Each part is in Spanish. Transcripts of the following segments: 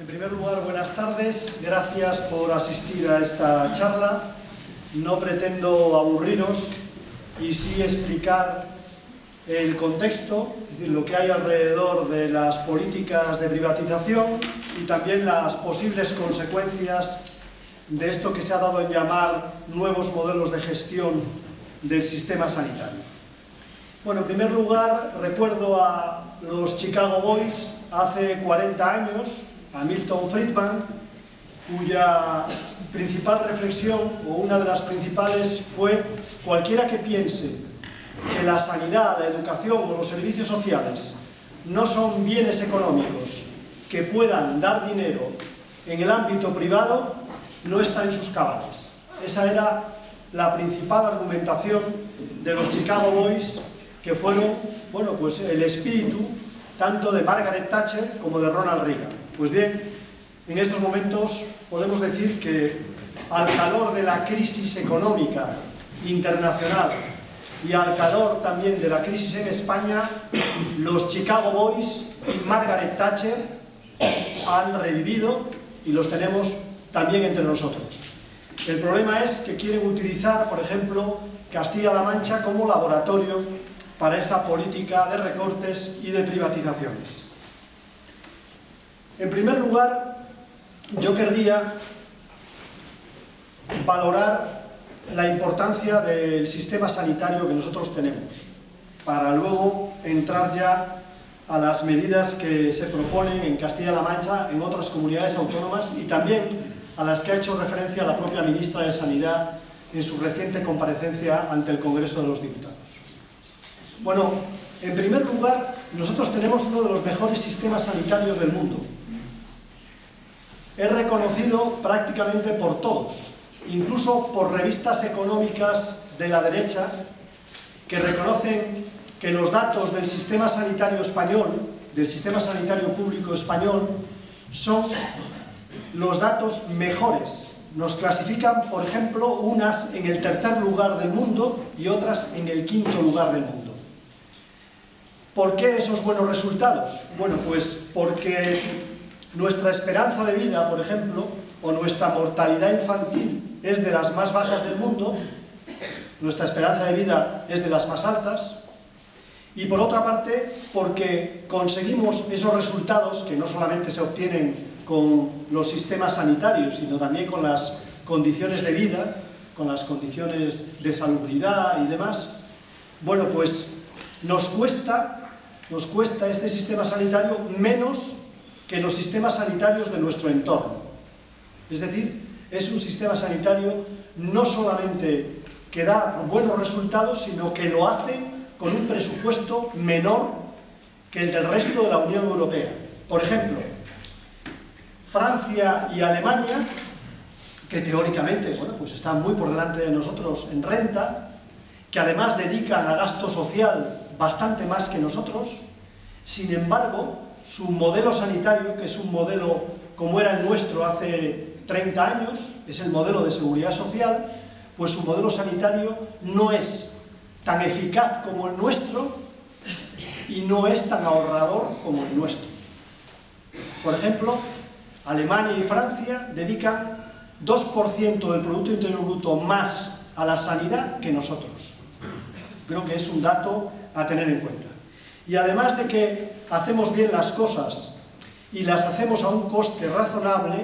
En primer lugar, buenas tardes, gracias por asistir a esta charla. No pretendo aburriros y sí explicar el contexto, es decir, lo que hay alrededor de las políticas de privatización y también las posibles consecuencias de esto que se ha dado en llamar nuevos modelos de gestión del sistema sanitario. Bueno, en primer lugar, recuerdo a los Chicago Boys hace 40 años, a Milton Friedman, cuya principal reflexión, o una de las principales, fue: cualquiera que piense que la sanidad, la educación o los servicios sociales no son bienes económicos que puedan dar dinero en el ámbito privado, no está en sus cabales. Esa era la principal argumentación de los Chicago Boys, que fueron, bueno, pues el espíritu tanto de Margaret Thatcher como de Ronald Reagan. Pues bien, en estos momentos podemos decir que al calor de la crisis económica internacional y al calor también de la crisis en España, los Chicago Boys y Margaret Thatcher han revivido y los tenemos también entre nosotros. El problema es que quieren utilizar, por ejemplo, Castilla-La Mancha como laboratorio para esa política de recortes y de privatizaciones. En primer lugar, yo querría valorar la importancia del sistema sanitario que nosotros tenemos, para luego entrar ya a las medidas que se proponen en Castilla-La Mancha, en otras comunidades autónomas y también a las que ha hecho referencia la propia ministra de Sanidad en su reciente comparecencia ante el Congreso de los Diputados. Bueno, en primer lugar, nosotros tenemos uno de los mejores sistemas sanitarios del mundo. Es reconocido prácticamente por todos, incluso por revistas económicas de la derecha, que reconocen que los datos del sistema sanitario español, del sistema sanitario público español, son los datos mejores. Nos clasifican, por ejemplo, unas en el tercer lugar del mundo y otras en el quinto lugar del mundo. ¿Por qué esos buenos resultados? Bueno, pues porque nuestra esperanza de vida, por ejemplo, o nuestra mortalidad infantil es de las más bajas del mundo, nuestra esperanza de vida es de las más altas, y por otra parte, porque conseguimos esos resultados que no solamente se obtienen con los sistemas sanitarios, sino también con las condiciones de vida, con las condiciones de salubridad y demás. Bueno, pues nos cuesta este sistema sanitario menos que los sistemas sanitarios de nuestro entorno. Es decir, es un sistema sanitario no solamente que da buenos resultados, sino que lo hace con un presupuesto menor que el del resto de la Unión Europea. Por ejemplo, Francia y Alemania, que teóricamente, bueno, pues están muy por delante de nosotros en renta, que además dedican a gasto social bastante más que nosotros, sin embargo, su modelo sanitario, que es un modelo como era el nuestro hace 30 años, es el modelo de seguridad social, pues su modelo sanitario no es tan eficaz como el nuestro y no es tan ahorrador como el nuestro. Por ejemplo, Alemania y Francia dedican 2% del Producto Interior Bruto más a la sanidad que nosotros. Creo que es un dato a tener en cuenta. Y además de que hacemos bien las cosas y las hacemos a un coste razonable,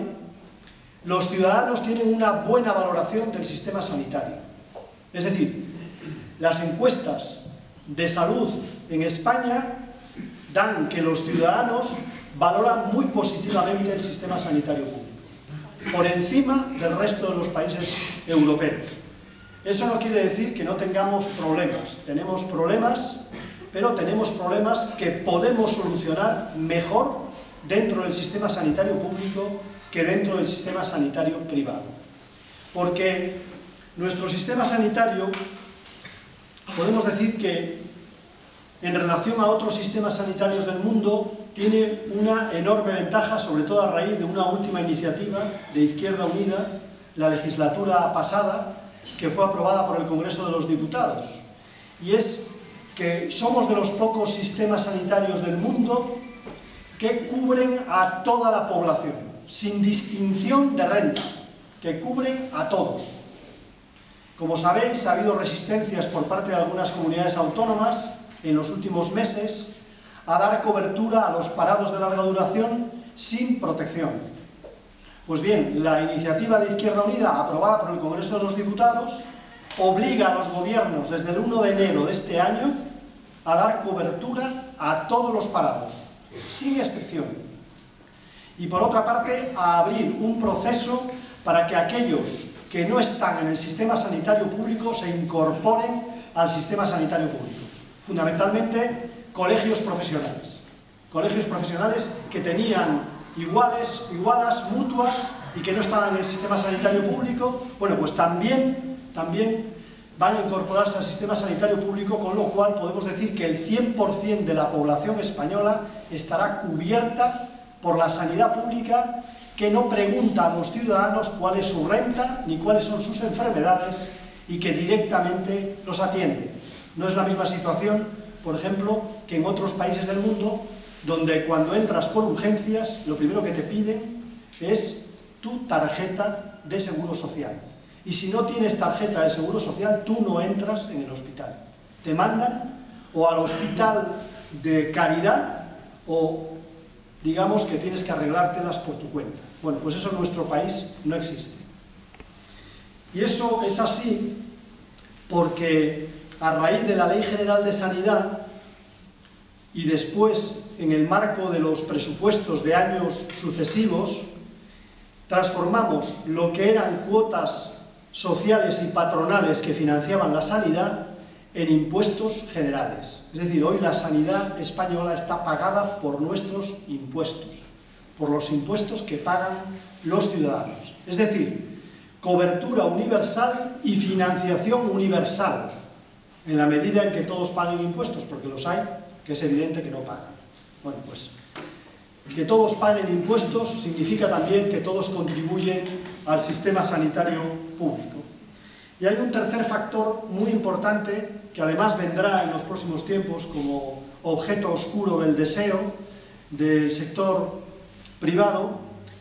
los ciudadanos tienen una buena valoración del sistema sanitario. Es decir, las encuestas de salud en España dan que los ciudadanos valoran muy positivamente el sistema sanitario público, por encima del resto de los países europeos. Eso no quiere decir que no tengamos problemas. Tenemos problemas, pero tenemos problemas que podemos solucionar mejor dentro del sistema sanitario público que dentro del sistema sanitario privado. Porque nuestro sistema sanitario, podemos decir que en relación a otros sistemas sanitarios del mundo, tiene una enorme ventaja, sobre todo a raíz de una última iniciativa de Izquierda Unida, la legislatura pasada, que fue aprobada por el Congreso de los Diputados. Y es que somos de los pocos sistemas sanitarios del mundo que cubren a toda la población. sin distinción de renta, que cubren a todos. Como sabéis, ha habido resistencias por parte de algunas comunidades autónomas en los últimos meses a dar cobertura a los parados de larga duración sin protección. Pues bien, la iniciativa de Izquierda Unida, aprobada por el Congreso de los Diputados, obliga a los gobiernos desde el 1 de enero de este año a dar cobertura a todos los parados, sin excepción. Y por otra parte, a abrir un proceso para que aquellos que no están en el sistema sanitario público se incorporen al sistema sanitario público. Fundamentalmente, colegios profesionales que tenían igualas mutuas y que no estaban en el sistema sanitario público, bueno, pues también van a incorporarse al sistema sanitario público, con lo cual podemos decir que el 100% de la población española estará cubierta por la sanidad pública, que no pregunta a los ciudadanos cuál es su renta ni cuáles son sus enfermedades y que directamente los atiende. No es la misma situación, por ejemplo, que en otros países del mundo, donde cuando entras por urgencias, lo primero que te piden es tu tarjeta de seguro social. Y si no tienes tarjeta de seguro social, tú no entras en el hospital. Te mandan o al hospital de caridad o digamos que tienes que arreglártelas por tu cuenta. Bueno, pues eso en nuestro país no existe. Y eso es así porque a raíz de la Ley General de Sanidad y después en el marco de los presupuestos de años sucesivos, transformamos lo que eran cuotas sociales y patronales que financiaban la sanidad en impuestos generales. Es decir, hoy la sanidad española está pagada por nuestros impuestos, por los impuestos que pagan los ciudadanos. Es decir, cobertura universal y financiación universal, en la medida en que todos paguen impuestos, porque los hay que es evidente que no pagan. Bueno, pues que todos paguen impuestos significa también que todos contribuyen al sistema sanitario público. Y hay un tercer factor muy importante que además vendrá en los próximos tiempos como objeto oscuro del deseo del sector privado,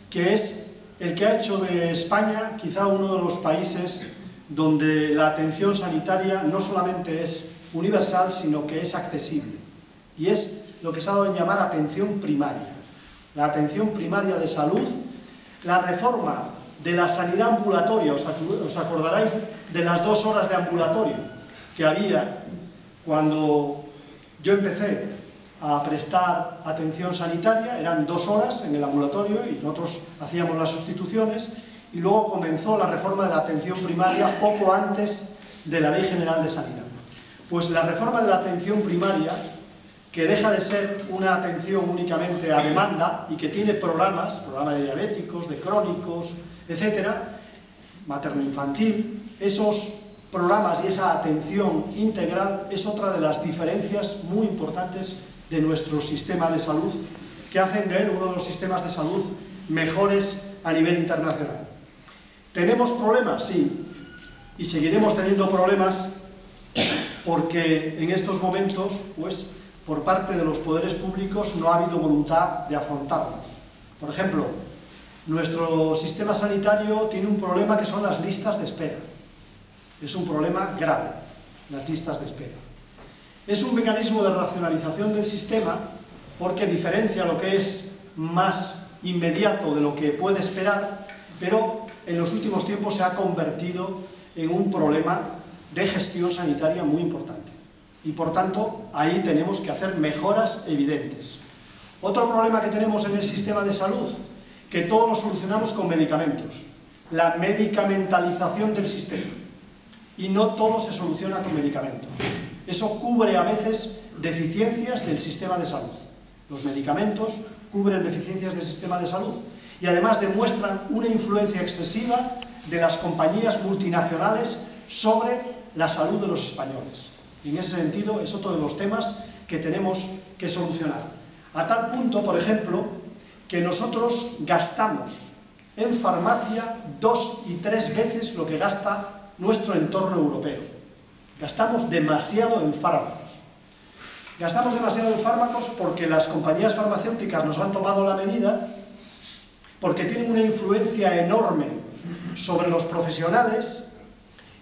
que es el que ha hecho de España quizá uno de los países donde la atención sanitaria no solamente es universal, sino que es accesible. Y es lo que se ha dado en llamar atención primaria. La atención primaria de salud, la reforma de la sanidad ambulatoria, os acordaréis de las 2 horas de ambulatorio que había cuando yo empecé a prestar atención sanitaria, eran 2 horas en el ambulatorio y nosotros hacíamos las sustituciones, y luego comenzó la reforma de la atención primaria poco antes de la Ley General de Sanidad. Pues la reforma de la atención primaria, que deja de ser una atención únicamente a demanda y que tiene programas de diabéticos, de crónicos, etcétera, materno-infantil, esos programas y esa atención integral es otra de las diferencias muy importantes de nuestro sistema de salud, que hacen de él uno de los sistemas de salud mejores a nivel internacional. ¿Tenemos problemas? Sí, y seguiremos teniendo problemas porque en estos momentos, pues, por parte de los poderes públicos no ha habido voluntad de afrontarlos. Por ejemplo, nuestro sistema sanitario tiene un problema que son las listas de espera. Es un problema grave, las listas de espera. Es un mecanismo de racionalización del sistema porque diferencia lo que es más inmediato de lo que puede esperar, pero en los últimos tiempos se ha convertido en un problema de gestión sanitaria muy importante. Y por tanto, ahí tenemos que hacer mejoras evidentes. Otro problema que tenemos en el sistema de salud, que todo lo solucionamos con medicamentos. La medicamentalización del sistema. Y no todo se soluciona con medicamentos. Eso cubre a veces deficiencias del sistema de salud. Los medicamentos cubren deficiencias del sistema de salud y además demuestran una influencia excesiva de las compañías multinacionales sobre la salud de los españoles. Y en ese sentido es otro de los temas que tenemos que solucionar. A tal punto, por ejemplo, que nosotros gastamos en farmacia 2 y 3 veces lo que gasta nuestro entorno europeo. Gastamos demasiado en fármacos. Gastamos demasiado en fármacos porque las compañías farmacéuticas nos han tomado la medida porque tienen una influencia enorme sobre los profesionales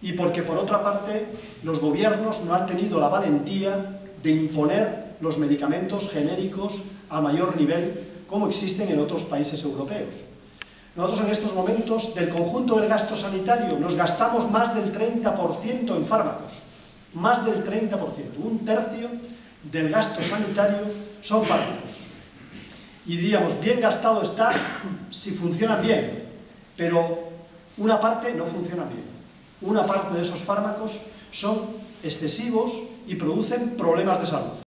y porque, por otra parte, los gobiernos no han tenido la valentía de imponer los medicamentos genéricos a mayor nivel como existen en otros países europeos. Nosotros en estos momentos, del conjunto del gasto sanitario, nos gastamos más del 30% en fármacos. Más del 30%. Un tercio del gasto sanitario son fármacos. Y diríamos, bien gastado está si funcionan bien, pero una parte no funciona bien. Una parte de esos fármacos son excesivos y producen problemas de salud.